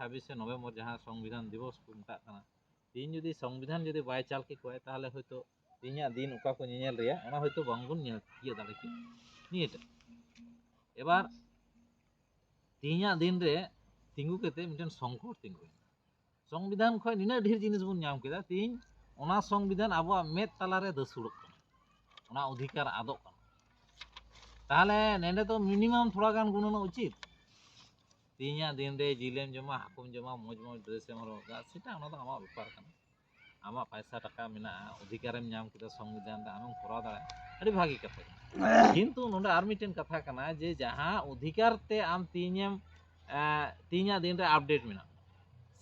26 नवेम्बर जहाँ संविधान दिवस को मेता कना तीन जुदी संविधान जुदी बाय चाल के कोय ताहले होयतो तीन्या दिन ओका को ñeñel रिया ओना होयतो बांगबुन ñel किया दाड़े के नियेटा एबार तीन्या दिन रे तिंगु केते मिटन संकट तिंगु संविधान खय निना ढेर जिनिस बुन ñam केदा तीन ओना संविधान आबो मेद तालारे दसुड़क ओना अधिकार आदोक काना ताहले नेंडे तो मिनिमाम थोड़ा गान गुणन उचित तीन्या दिन रे जिलेम जमा हाकुम जमा मौज मौज ड्रेस एम हरोगा सेटा ओना दो आमा बेपार काना आमा पैसा टाका मेना अधिकारम ñam केदा संविधान रे आमेम कराव दाड़े अड़ी भागी कथा किन्तु नोंडे आर मिटेन कथा काना जे जहाँ अधिकार ते आम तीन्या दिन रे अपडेट मेना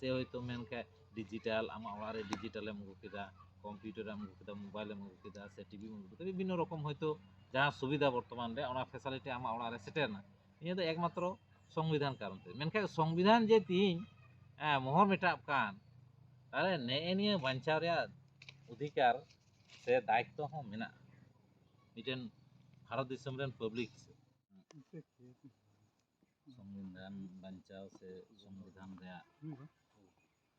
से होयतो मेनके डिजिटल आमा ओड़ारे डिजिटल एम अगु केदा कम्पिউটার एम अगु केदा मोबाइल एम अगु केदा से टीवी एम अगु केदा विभिन्न रकम होयतो जहाँ सुविधा बर्तमान रे ओना फैसिलिटी आमा ओड़ारे सेटेरना निया दो एकमात्र संविधान कारण ते मेनके संविधान जे तीन मोहर मेटाब कान ताले ने निया बांचाव रे अधिकार से दायित्व हो मेना मिटेन भारत दिसम रेन पब्लिक संविधान बांचाव से संविधान रे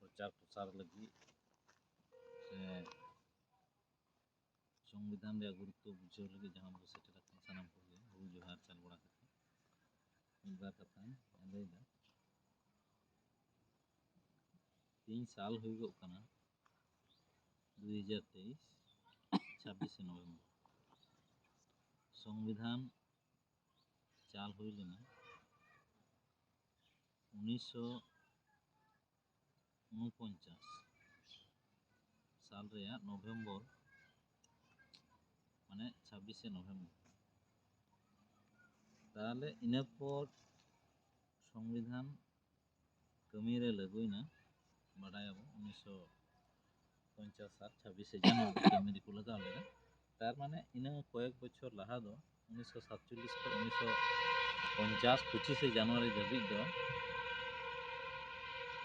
प्रचार प्रसार लगी से संविधान रे गुरुत्व बुझाव लगी जहाँ बो सेटेर सानाम को हुल जोहार चाल बड़ा कथा मिदबार कथा लैदा 3 साल हुई गो कना 2023 26 नवंबर संविधान चाल हुई लेना 1949 साल रे नवंबर माने 26 नवंबर ताहले इना पर संविधान कमी रे लगुइना बाडायाबो 1950 26 जनवरी कमी रे को लगाव लेना तार माने इना कयेक बछर लाहा दो 1947 खन 1950 25 जनवरी धाबी दो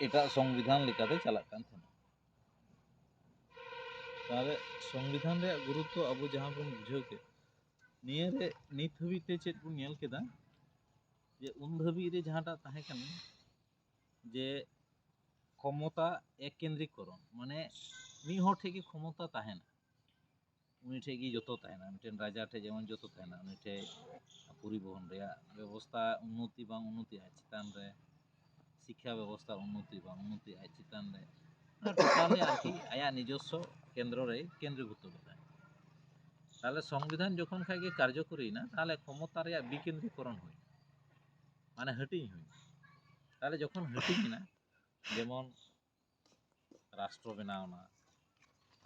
एटा संविधान लेकाते चला कान थाना तारे संविधान रे गुरुत्व अब जहाँ बन बुझाव के निये रे नित हबी ते चेत बन नेल केदा जे उन धाबी रे जहाँटा ताहे कान जे क्षमता एक केंद्रीकरण माने मी हर ठेकी क्षमता ताहेना उनी ठेकी जतो ताहेना मिटेन राजा ठे जेमन जतो ताहेना उनी ठे परिवहन रे व्यवस्था उन्नति बांग उन्नति आज चितान रे शिक्षा व्यवस्था उन्नति बांग उन्नति आज चितान रे टोटाली आरकी आया निजस्व केंद्र रे केंद्रीभूत लेदा ताहले संविधान जखन खाय गे कार्यकरी ना ताहले क्षमता रे विकेंद्रीकरण होय माने हटिंग होय ताहले जखन हटिंग ना जेमन राष्ट्र बनावना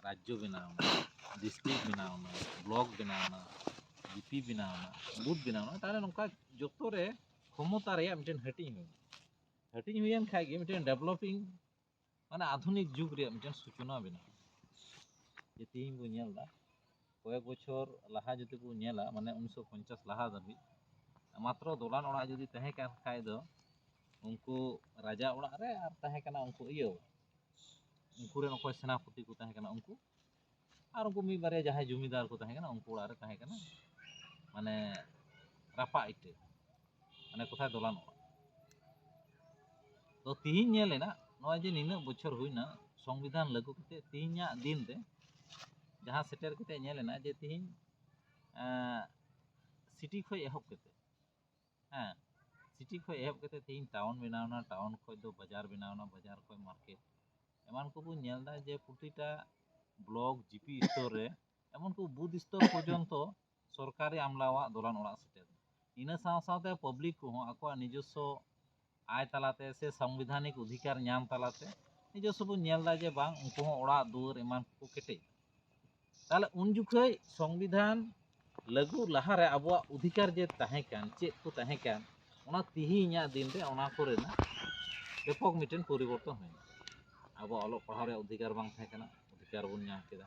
राज्य बनावना डिस्ट्रिक्ट बनावना ब्लॉक बनावना जीपी बनावना बूथ बनावना ताहले नोंका जतो रे क्षमता रे मिटेन हटिंग हुयन खाय गे मिटेन डेवलपिंग माने आधुनिक जुग रे मिटेन सूचना बनाव जे तीन बो नेलदा कयेक बछर लाहा जदि बो नेला माने 1950 लाहा धाबी मात्र दलान ओड़ा जदि तहे कान खाय दो उनको राजा ओड़ा रे आर तहे काना उनको इयो उनको रे नखय सेनापति को तहे काना उनको आर उनको मी बारे जहां जमीदार को तहे काना उनको ओड़ा रे तहे काना माने रापा इटे माने कोथाय दलान ओड़ा तो तीन नेलेना नय जे निना बछर हुइना संविधान लागू कते तीन्या दिन रे जहाँ सेटेर कते नेलेना जे तीन सिटी खय एहब कते सिटी खय एहब कते तीन टाउन बनावना टाउन खय दो बाजार बनावना बाजार खय मार्केट एमान को बो नेलदा जे प्रतिटा ब्लॉक जीपी स्तर रे एमन को बुथ स्तर पर्यन्त सरकारी आमलावा दलान ओड़ा सेटेर इना साव सावते पब्लिक को आको निजस्व आय तालाते से संविधानिक अधिकार ñam तालाते निजस्व बो नेलदा जे बांग उनको ओड़ा दुआर एमान को केटे ताहले उन जुखय संविधान लागू लाहा रे आबो अधिकार जे ताहे कान चेत को ताहे कान ओना तिहिñा दिन रे ओना करे ना व्यापक मिटेन परिवर्तन होय आबो अलग पढ़ाव रे अधिकार बांग थाहे काना अधिकार बन ñam केदा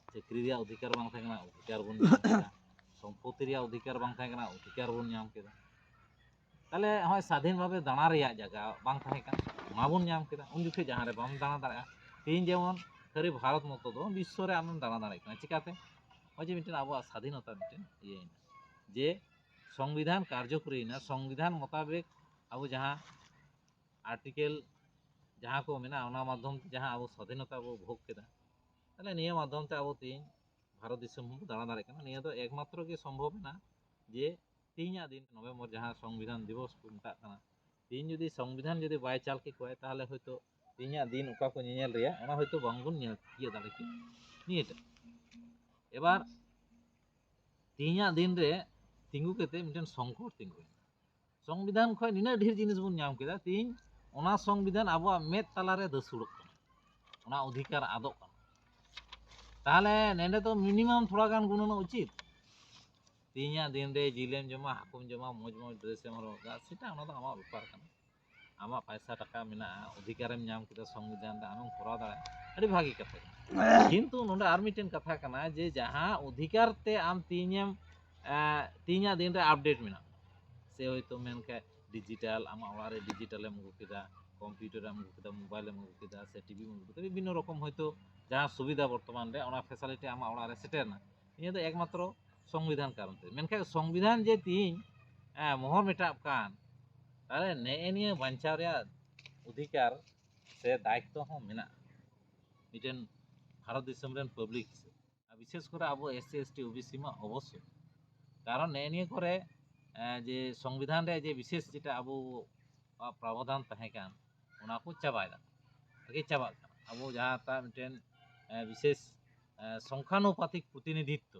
चाकरी रे अधिकार बांग थाहे काना अधिकार बन ñam केदा सम्पत्ति रे अधिकार बांग थाहे काना अधिकार बन ñam केदा ताहले होय स्वाधीन भावे दाणा रे जगह बांग थाहे कान ओना बन ñam केदा उन जुखे जहाँ रे बाम दाणा दाड़ा तीन जेमन खाली भारत मतो दो विश्व रे आमेम दाणा दाड़े काना चिकाते होय जे मिटेन आबो स्वाधीनता मिटेन इयेना जे संविधान कार्यकरी ना संविधान मोताबिक अब जहाँ आर्टिकल ᱡᱟᱦᱟᱸ ᱠᱚ ᱢᱮᱱᱟᱜᱼᱟ ᱚᱱᱟ ᱢᱟᱫᱽᱫᱷᱚᱢ ᱛᱮ ᱡᱟᱦᱟᱸ ᱟᱵᱚ ᱥᱟᱫᱷᱤᱱᱚᱛᱟ ᱵᱚ ᱵᱷᱳᱜᱽ ᱠᱮᱫᱟ, ᱛᱟᱦᱚᱞᱮ ᱱᱤᱭᱟᱹ ᱢᱟᱫᱽᱫᱷᱚᱢ ᱛᱮ ᱟᱵᱚ ᱛᱮᱦᱮᱧ ᱵᱷᱟᱨᱚᱛ ᱫᱤᱥᱚᱢ ᱦᱚᱸ ᱫᱟᱬᱟ ᱫᱟᱲᱮᱭᱟᱜ ᱠᱟᱱᱟ। ᱱᱤᱭᱟᱹ ᱫᱚ ᱮᱠᱢᱟᱛᱨᱚ ᱜᱮ ᱥᱚᱢᱵᱷᱚᱵ ᱮᱱᱟ ᱡᱮ ᱛᱮᱦᱮᱧᱟᱜ ᱫᱤᱱ ᱱᱚᱵᱷᱮᱢᱵᱚᱨ ᱡᱟᱦᱟᱸ ᱥᱚᱝᱵᱤᱫᱷᱟᱱ ᱫᱤᱵᱚᱥ ᱠᱚ ᱢᱮᱛᱟᱜ ᱠᱟᱱᱟ, ᱛᱮᱦᱮᱧ ᱡᱩᱫᱤ ᱥᱚᱝᱵᱤᱫᱷᱟᱱ ᱡᱩᱫᱤ ᱵᱟᱭ ᱪᱟᱞ ᱠᱮᱠᱚᱣᱟᱭ ᱛᱟᱦᱚᱞᱮ ᱦᱚᱭᱛᱳ ᱛᱮᱦᱮᱧᱟᱜ ᱫᱤᱱ ᱚᱠᱟ ᱠᱚ ᱧᱮᱧᱮᱞ ᱨᱮᱭᱟᱜ ᱚᱱᱟ ᱦᱚᱭᱛᱳ ᱵᱟᱝᱵᱚᱱ ᱧᱮᱞ ᱛᱤᱭᱳᱜ ᱫᱟᱲᱮ ᱠᱮᱭᱟ ᱱᱤᱭᱟᱹᱴᱟᱜ। এবার ᱛᱮᱦᱮᱧᱟᱜ ᱫᱤᱱ ᱨᱮ ᱛᱤᱸᱜᱩ ᱠᱟᱛᱮ ᱢᱤᱫᱴᱮᱱ ᱥᱚᱝᱠᱚᱴ ᱛᱤᱸᱜᱩᱭᱮᱱᱟ। ᱥᱚᱝᱵᱤᱫᱷᱟᱱ ᱠᱷᱚᱡ ᱱᱤᱱᱟᱹᱜ ᱰᱷᱮᱨ ᱡᱤᱱᱤᱥ ᱵᱚᱱ ᱧᱟᱢ ᱠᱮᱫᱟ, ᱛᱮᱦᱮᱧ ᱚᱱᱟ ᱥᱚᱝᱵᱤᱫᱷᱟᱱ ᱟᱵᱚᱣᱟᱜ ᱢᱮᱫ ᱛᱟᱞᱟᱨᱮ ᱫᱟᱹᱥᱩᱲᱚᱜ ᱠᱟᱱᱟ, ᱚᱱᱟ ᱚᱫᱷᱤᱠᱟর ᱟᱫᱚᱜ ᱠᱟᱱᱟ। তাহলে নেন্ডে তো মিনিমাম থোড়া গান গুণানো উচিত। ᱛᱮᱦᱮᱧᱟᱜ ᱫᱤᱱ ᱨᱮ ᱡᱤᱞᱮᱢ ᱡᱚᱢᱟ, ᱦᱟᱹᱠᱩᱢ ᱡᱚᱢᱟ, ᱢᱚᱡᱽ ᱢᱚᱡᱽ ᱰᱨᱮᱥᱮᱢ ᱦᱚᱨᱚᱜᱟ, ᱥᱮটা ᱚᱱᱟ ᱫᱚ ᱟᱢᱟᱜ ᱵᱮᱯᱟর ᱠᱟᱱᱟ। ᱟᱢᱟᱜ ᱯᱟᱭᱥᱟ ᱴᱟᱠᱟ ᱢᱮᱱᱟᱜᱼᱟ, ᱚᱫᱷᱤᱠᱟᱨᱮᱢ ᱧᱟᱢ ᱠᱮᱫᱟ ᱥᱚᱝᱵᱤᱫᱷᱟᱱ ᱨᱮ, ᱟᱢᱮᱢ ᱠᱚᱨᱟᱣ ᱫᱟᱲᱮᱭᱟᱜᱼᱟ, ᱟᱹᱰᱤ ᱵᱷᱟᱹᱜᱤ ᱠᱟᱛᱷᱟ ᱠᱟᱱᱟ। ᱠᱤᱱᱛᱩ ᱱᱚᱰᱮ ᱟᱨ ᱢᱤᱫᱴᱮᱱ ᱠᱟᱛᱷᱟ ᱠᱟᱱᱟ ᱡᱮ ᱡᱟᱦᱟᱸ ᱚᱫᱷᱤᱠᱟর তে ᱟᱢ ᱛᱮᱦᱮᱧᱟᱜ ᱫᱤᱱ ᱨᱮ ᱟᱯᱰᱮᱴ ᱢᱮᱱᱟᱜ ᱥᱮ ᱦᱚᱭᱛᱳ ᱢᱮᱱᱠᱷᱟᱡ ᱰᱤᱡᱤᱴᱟᱞ ᱟᱢᱟᱜ ᱚᱲᱟᱜ ᱨᱮ ᱰᱤᱡᱤᱴᱟᱞᱮᱢ ᱟᱹᱜᱩ ᱠᱮᱫᱟ, ᱠᱚᱢᱯᱤউᱴᱟᱨᱮᱢ ᱟᱹᱜᱩ ᱠᱮᱫᱟ, ᱢᱳᱵᱟᱭᱤᱞᱮᱢ ᱟᱹᱜᱩ ᱠᱮᱫᱟ, ᱥᱮ ᱴᱤভিᱢ ᱟᱹᱜᱩ ᱠᱮᱫᱟ, ᱵᱤᱵᱷᱤᱱᱱᱚ ᱨᱚᱠᱚᱢ ᱦᱚᱭতো ᱡᱟᱦᱟᱸ ᱥᱩᱵᱤধা বর্তমান ᱨᱮ ᱚᱱᱟ ᱯᱷᱮᱥᱟলিটি ᱟᱢᱟᱜ ᱚᱲᱟᱜ ᱨᱮ ᱥᱮᱴᱮᱨᱱᱟ, ᱱᱤᱭᱟᱹ ᱫᱚ ᱮᱠᱢᱟᱛᱨᱚ ᱥᱚᱝᱵᱤধান কারণ তে। ᱢᱮᱱᱠᱷᱟᱡ ᱥᱚᱝᱵᱤধান ᱡᱮ ᱛᱮᱦᱮᱧ ᱢᱚᱦᱚᱨ ᱢᱮᱴᱟᱜ ᱠᱟᱱ, তাহলে ᱱᱮᱜᱼᱮ ᱱᱤᱭᱟᱹ ᱵᱟᱧᱪᱟᱣ ᱨᱮᱭᱟᱜ ᱚᱫᱷᱤᱠᱟর ᱥᱮ দায়িত্ব ᱦᱚᱸ ᱢᱮᱱᱟᱜᱼᱟ ᱢᱤᱫᱴᱮᱱ ভারত দিশম রেন পাবলিক হিসেবে, আর বিশেষ করে আবো এসসি এসটি ওবিসি মা অবশ্যই। কারণ নেগ নিয়ে করে যে সংবিধান রে যে বিশেষ যেটা আবো প্রাবধান তাহেं কান ওনা কো চাবায়দা আগে চাবাগ কানা। আবো যাহাটা মিটেন বিশেষ সংখ্যানুপাতিক প্রতিনিধিত্ব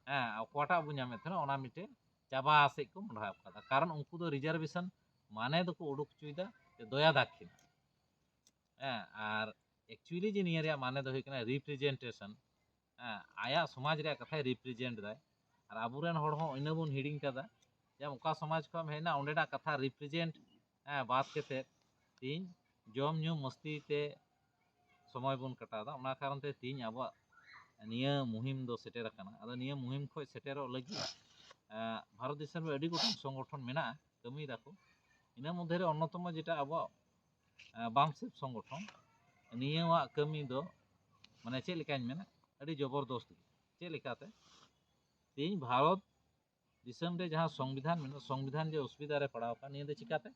হ্যাঁ অকটা বো ñামে থানা ওনা মিটে চাবা আসে কো মঢ়াব কাদা। কারণ উনকু দো রিজার্ভেশন মানে দোকো উডুক চুইদা যে দয়া দাক্ষিণ, হ্যাঁ আর একচুয়ালি যে নিয়ে রেয়া মানে দো হুᱭ কানা রিপ্রেজেন্টেশন, হ্যাঁ আয়া সমাজ রেয়া কথায় রিপ্রেজেন্ট দায়। আর আবুরেন হড় হᱚᱸ ইনা বন হিড়িং কাদা যে ওকা সমাজ ᱠᱷᱚᱱ ᱦᱮᱡ ᱮᱱᱟ ᱚᱸᱰᱮᱱᱟᱜ ᱠᱟᱛᱷᱟ রিপ্রেজেন্ট বাদ ᱠᱟᱛᱮ ᱛᱮᱦᱮᱧ ᱡᱚᱢ ᱧᱩ ᱢᱚᱥᱛᱤ ᱛᱮ সময় ᱵᱚᱱ ᱠᱟᱴᱟᱣᱫᱟ। ᱚᱱᱟ ᱠᱟᱨᱚᱱ ᱛᱮ ᱛᱮᱦᱮᱧ ᱟᱵᱚᱣᱟᱜ ᱱᱤᱭᱟᱹ ᱢᱩᱦᱤᱢ ᱫᱚ ᱥᱮᱴᱮᱨ ᱟᱠᱟᱱᱟ। ᱟᱫᱚ ᱱᱤᱭᱟᱹ ᱢᱩᱦᱤᱢ ᱠᱷᱚᱡ ᱥᱮᱴᱮᱨᱚᱜ ᱞᱟᱹᱜᱤᱫ ᱵᱷᱟᱨᱚᱛ ᱫᱤᱥᱚᱢ ᱨᱮ ᱟᱹᱰᱤ ᱜᱚᱴᱟᱝ ᱥᱚᱝᱜᱚᱴᱷᱚᱱ ᱢᱮᱱᱟᱜᱼᱟ, ᱠᱟᱹᱢᱤᱭ ᱫᱟᱠᱚ। ᱤᱱᱟᱹ ᱢᱚᱫᱽᱫᱷᱮ ᱨᱮ অন্যতম যেটা আবহাওয়া বামসেব সংগঠন, নিয়াওয়াᱜ কামি দো মানে ᱪᱮᱫ ᱞᱮᱠᱟᱧ ᱢᱮᱱᱟ ᱟᱹᱰᱤ ᱡᱚᱵᱚᱨᱫᱚᱥᱛ ᱜᱮ। ᱪᱮᱫ ᱞᱮᱠᱟᱛᱮ ᱛᱮᱦᱮᱧ ᱵᱷᱟᱨᱚᱛ दिसम रे जहाँ संविधान में संविधान जो असुविधा रे पड़ाव का निये दे चिकाते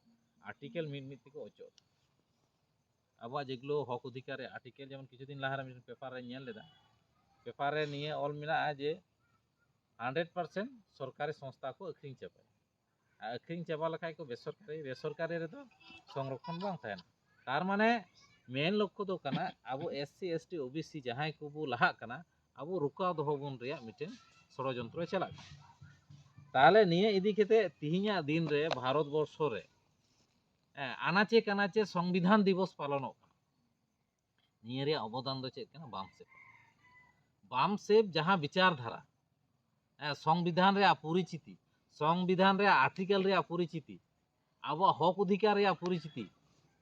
आर्टिकल मिट को अचो अब जेगुलो हक अधिकार आर्टिकल जेमन किछु दिन लहारे मिट पेपर रे नेल लेदा, पेपर रे निये ऑल मेना जे 100% सरकारी संस्था को अखरिंग चाबा, अखरिंग चाबा लखाय को बेसरकारी बेसरकारी रे तो संरक्षण बांग थायना। तार माने मेन लक्ष्य दो कना आबो एससी एसटी ओबीसी जहां को बो लाहा कना आबो रुका दोहो बन रेया मिटेन षড়যন্ত্র चला। তাহলে নিয়ে ইদি খেতে তিহিñাᱜ দিন রে ভারত বর্ষ রে আনাচে কানাচে সংবিধান দিবস পালনᱚᱜ ᱠᱟᱱᱟ। নিয়ে রে অবদান ᱫᱚ ᱪᱮᱫ ᱠᱟᱱᱟ বামসেব, বামসেব ᱡᱟᱦᱟᱸ ᱵᱤᱪᱟᱨ ধারা সংবিধান রে পরিচিতি, সংবিধান রে আর্টিকেল রে পরিচিতি, আবো হক অধিকার রে পরিচিতি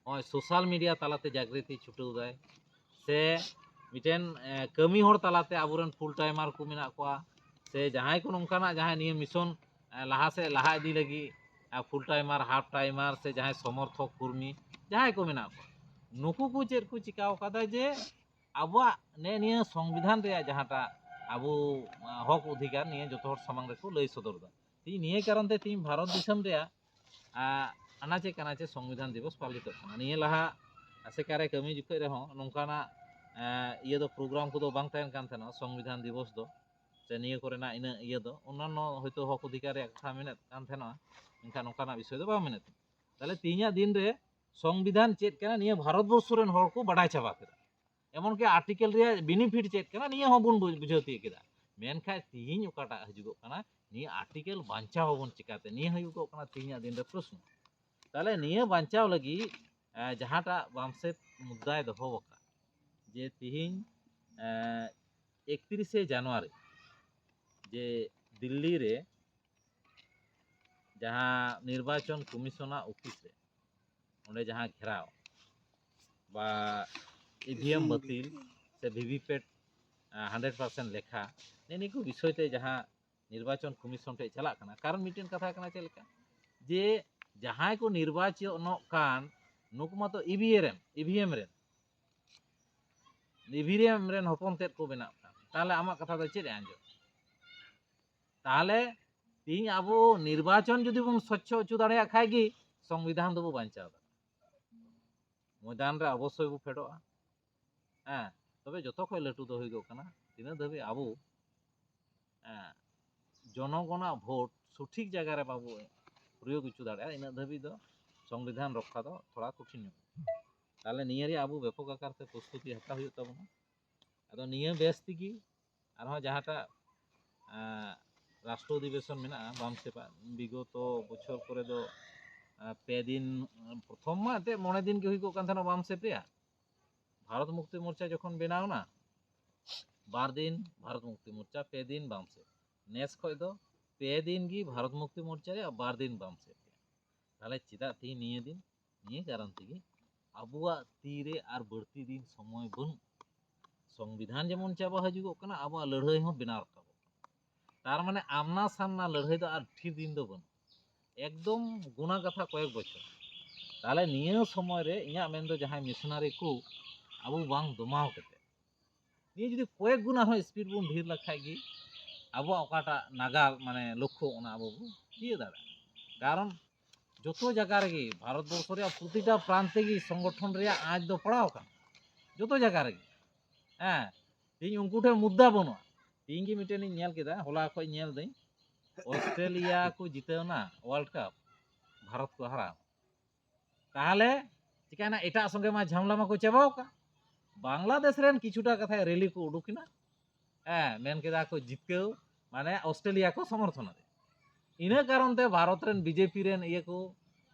ওই সোশ্যাল মিডিয়া তালাতে জাগৃতি ছুটেও দেয় সে মিটেন কামি হড় তালাতে আবরেন ফুল টাইমার কো মেনা কোয়া से जहाँ को नौकाना जहाँ निये मिशन लहा से लहा इदी लगी फुल टाइमार हाफ टाइमार से जहाँ समर्थक कर्मी जहाँ को मेना को नुकु को चेक को चिकाव कादा जे आबुआ ने निये संविधान रे जहाँटा आबो हक अधिकार निये जतो हर सामांग रे को लई सदर दा। ती निये कारण ते ती भारत दिसम रे अनाचे कानाचे संविधान दिवस पालित होना। निये लहा आसेकारे कमी जुखे रे हों नौकाना इये दो प्रोग्राम को दो बांग तहन कान थेना संविधान दिवस दो से निये करेना इन इये दो अन्यान्य हयतो हक अधिकार कथा मेने कान थेना इनका नौकाना विषय दो बा मेने ताहले तिहिñाᱜ दिन रे संविधान चेक काना निये भारत बर्ष रेन हर को बाडाय चाबा केदा। एमन के आर्टिकल रे बेनिफिट चेक काना निये हबन बुझाव ती केदा। मेनखाय तिहिñ ओकाटा हजुगो काना निये आर्टिकल बांचाव हबन चिकाते निये हजुगो काना तिहिñाᱜ दिन रे प्रश्न। ताहले निये बांचाव लगी जहाँटा बामसेब मुद्दाय दोहो वका जे तिहिñ 31 জানুয়ারি जे दिल्ली रे जहाँ निर्वाचन कमिशना ऑफिस रे ओंडे जहाँ घेराव बा ईवीएम बातिल से वीवीपैट 100% लेखा ने को विषय ते जहाँ निर्वाचन कमिशन टे चला कना। कारण मिटेन कथा कना चेलका जे जहाँ को निर्वाचन कान नुक मतो ईवीएम रेन हपन तेद को बेना ताहले आमा कथा दो चेद आंजो ताहले तीन आबो निर्वाचन जुदी बन स्वच्छ अचु दाड़े खाय गी संविधान दो बांचाव। ময়দান রে অবশ্যই বো ফেডোয়া হ্যাঁ তবে যত খয় লাটু ᱫᱚ ᱦᱩᱭᱩᱜ ᱠᱟᱱᱟ ᱛᱤᱱᱟᱹᱜ ᱫᱷᱟᱹᱵᱤᱡ ᱟᱵᱚ জনগণᱟᱜ ভোট সঠিক জায়গায় রে বাবু প্রয়োগ হচ্ছে দাঁড়ায় ইনাᱹᱜ ধাᱹᱵᱤᱡ ᱫᱚ সংবিধান রক্ষা ᱫᱚ থোড়া কঠিন ᱧᱚᱜ তাহলে নিয়ে রে আবু ব্যাপক আকারতে প্রস্তুতি হাতাও ᱦᱩᱭᱩᱜ ᱛᱟᱵᱚᱱᱟ ᱟᱫᱚ ᱱᱤᱭᱟᱹ ᱵᱮᱥ ᱛᱮᱜᱮ ᱟᱨᱦᱚᱸ ᱡᱟᱦᱟᱸᱴᱟᱜ রাষ্ট্র অধিবেশন মেনাᱜᱼᱟ বামসেᱯᱟ বিগত বছর করে ᱫᱚ পে দিন প্রথম মা তে 9 দিন ᱜᱮ ᱦᱩᱭ ᱠᱚᱜ ᱠᱟᱱ ᱛᱟᱦᱮᱱᱟ বামসেপ ᱨᱮᱭᱟᱜ ভারত মুক্তি মোর্চা যখন বেনাও না 12 দিন ভারত মুক্তি মোর্চা পে দিন বামসেপ নেস খoj ᱫᱚ পে দিন ᱜᱮ ভারত মুক্তি মোর্চা রে 12 দিন বামসেপ তাহলে চিদা তি নিয়ে দিন নিয়ে কারণ থেকে আবুয়া তীরে আর বাড়তি দিন সময় বানু সংবিধান যেমন চাবা হাজুগᱚᱜ ᱠᱟᱱᱟ আবুয়া লড়াই হᱚᱸ বেনাও রাখᱟᱵᱚᱜ তার মানে আমনা সামনা লড়াই ᱫᱚ আর ᱴᱷᱤᱠ দিন ᱫᱚ বানু একদম গুণা কথা কয়েক বছর তাহলে নিয়ে সময় রে ইᱧᱟᱹᱜ মেন ᱫᱚ ᱡᱟᱦᱟᱸᱭ মিশনারি কো আবু বাং দমাও কেতে নিয়ে যদি কয়েক গুণ আরহᱚᱸ স্পিড বন ঢির লেখায় ᱜᱮ আবুয়া অকাটা নাগা মানে লক্ষ্য ওনা আবু দিয়ে দাঁড়ায় কারণ যত জায়গা রেগে ভারতবর্ষ রে প্রতিটা প্রান্তে গি সংগঠন রে আজ ᱫᱚ পড়াও কান যত জায়গা রেগে হ্যাঁ ᱤᱧ ᱩᱱᱠᱩ ᱴᱷᱮᱱ ᱢᱩᱫᱽᱫᱟ ᱵᱟᱹᱱᱩᱜᱼᱟ ᱤᱧ ᱜᱮ ᱢᱤᱫᱴᱮᱱ ᱤᱧ ᱧᱮᱞ ᱠᱮᱫᱟ ᱦᱚᱞᱟ ᱠᱷᱚᱡ ᱧᱮᱞ ᱫᱟᱹᱧ অস্ট্রেলিয়া কো জিতেও না ওয়ার্ল্ড কাপ ভারত কো হারাও তাহলে চিকানা এটা সঙ্গে মা ঝামলা মা কো চাবাও কা বাংলাদেশ রেন কিছুটা কথা রেলি কো উডুকিনা হ্যাঁ মেন কেদা কো জিতকেও মানে অস্ট্রেলিয়া কো সমর্থন রে ইনা কারণতে ভারত রেন বিজেপি রেন ইয়ে কো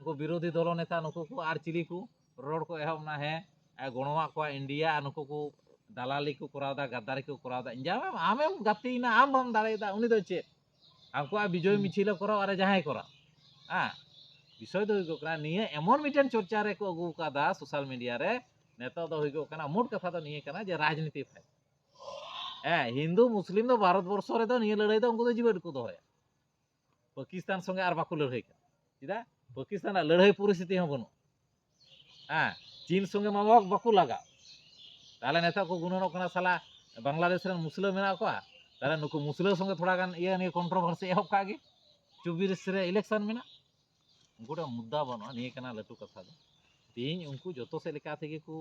उनको विरोधी दल नेता नुकु को आर चिली को रोड को एहब ना है गणवा को इंडिया नुकु को दालाली को करावदा गद्दारी को करावदा इंजाम आमेम गतिना आम बम दाड़ेदा उनी दो चे आमको विजय मिছিল करो अरे जहां करो हाँ विषय दो हुई कना निये एमन मिटेन चर्चा रे को अगु कादा सोशल मीडिया रे नेता दो हुई कना मोट कथा दो निये कना जे राजनीति फाय हिंदू मुस्लिम दो भारत वर्ष रे दो निये लड़ाई दो उनको दो जीवन को दोया पाकिस्तान संगे आर बाको लड़ाई का चिदा पाकिस्तान लड़ाई परिस्थिति हों बनो हाँ चीन संगे मा बाको लगा ताले नेता को गुणन कना साला बांग्लादेश रे मुस्लिम मेना को ताले नुकु मुस्लिम संगे थोड़ा गान ये नि कंट्रोवर्सी एहब कागे 24 रे इलेक्शन मेना उनको मुद्दा बनो निये कना लटू कथा दो तीन उनको जतो से लेका थे को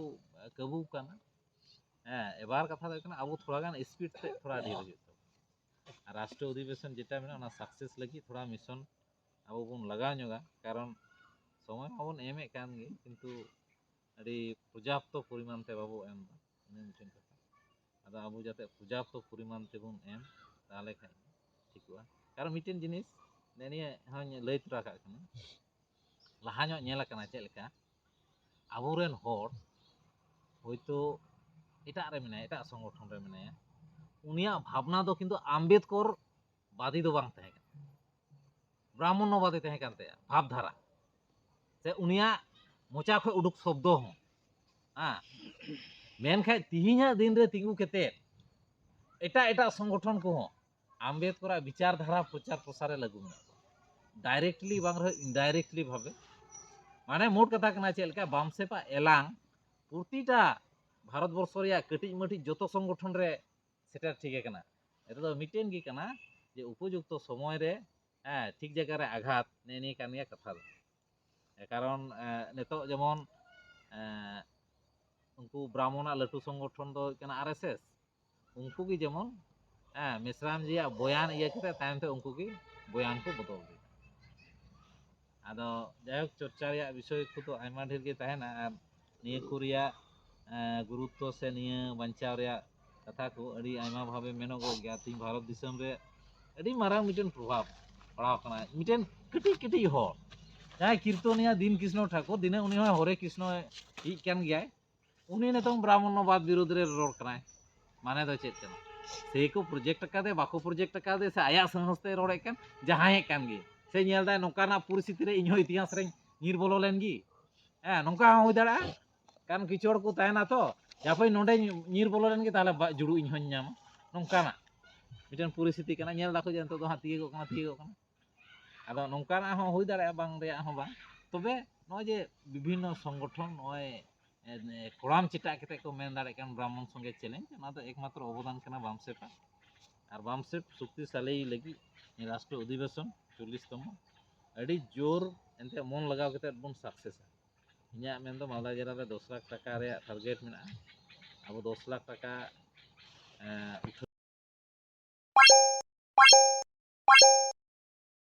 काबू कना एबार कथा दो कना अब थोड़ा गान स्पीड से थोड़ा ढेर हो राष्ट्र अधिवेशन जेटा मेना सक्सेस लगी थोड़ा मिशन अब बन लगाव ñoगा कारण समय माबन एमे कान गे किंतु अड़ी पर्याप्त परिमाण ते बाबू एम इन मिशन कथा अदा अब जाते पर्याप्त परिमाण ते बन एम ताले खाय ठिकवा कारण मिटेन जिनिस नेनिया हन लय तुरा का कना लाहा ño ñela kana चेक लेका आबोरेन होर होयतो एटा रे मेनाय एटा संगठन रे मेनाय उनिया भावना दो किंतु आम्बेडकर बादी दो बांग तहे ब्राह्मण्यवादी तहे कान तया भावधारा से उनिया मोचा खो उडुक शब्द हो हाँ मेन खाय तिहिना दिन रे तिंगु केते एटा एटा संगठन को हो आम्बेडकर विचारधारा प्रचार प्रसार लागू में डायरेक्टली बांग रहे इनडायरेक्टली भावे माने मोट कथा कना चेलका बामसेपा एलांग प्रतिटा भारत वर्ष रे कटिज मटिज जतो संगठन रे सेटा ठीक कना एटा दो मिटेन गी कना जे उपयुक्त समय रे ठीक जगह रे आघात नेनी कानिया कथा दो कारण नेतो जेमन उनको ब्राह्मणा लटू संगठन दो कना आरएसएस उनको की जेमन मिश्राम जी बयान इया कते तायनते उनको की बयान को बदल दे आदो जायक चर्चा रे विषय को तो आयमा ढेर के तहना निया कोरिया गुरुत्व से निया बंचाव रे कथा को अड़ी आयमा भावे मेनोगो गया ती भारत दिसम रे अड़ी मारांग मिटेन प्रभाव पड़ाव कना मिटेन कटी कटी हो जहां कीर्तनिया दिन कृष्ण ठाकुर दिने उनी हरे कृष्ण ही कान गया उनी नेतों ब्राह्मणवाद विरोध रे रोड कना माने दो चेत कना से को प्रोजेक्ट कादे बाको प्रोजेक्ट कादे से आया संस्थे रोडे कान जहां कान गे से नेल दा नोकाना परिस्थिति रे इन्हो इतिहास रे नीर बोलो लेन गी नोका हो दाड़ा कान किचोड़ को तहना तो जाफाई नोडे नीर बोलो लेन गे ताले जुड़ू इन्हो नाम नोकाना मिटेन परिस्थिति कना नेल दाको जे तो हाथी को कना आदो नोकाना हो होई दाड़ा बांग रे हो बा तबे नो जे विभिन्न संगठन नय कोड़ाम चिटा केते को मेन दाड़े कान ब्राह्मण संगे चैलेंज ना तो एकमात्र अवदान कना बामसेपा और बामसेप शक्तिशाली लगी राष्ट्र अधिवेशन 40तम अड़ी जोर एनते मन लगाव केते बन सक्सेस ᱤᱧᱟᱹᱜ ᱢᱮᱱᱫᱚ ᱢᱟᱞᱫᱟ ᱡᱮᱞᱟ ᱨᱮ 10 ᱞᱟᱠᱷ ᱴᱟᱠᱟ ᱨᱮᱭᱟᱜ ᱴᱟᱨᱜᱮᱴ ᱢᱮᱱᱟᱜᱼᱟ᱾ ᱟᱵᱚ 10 ᱞᱟᱠᱷ ᱴᱟᱠᱟ ᱩᱴᱷᱟᱹᱣ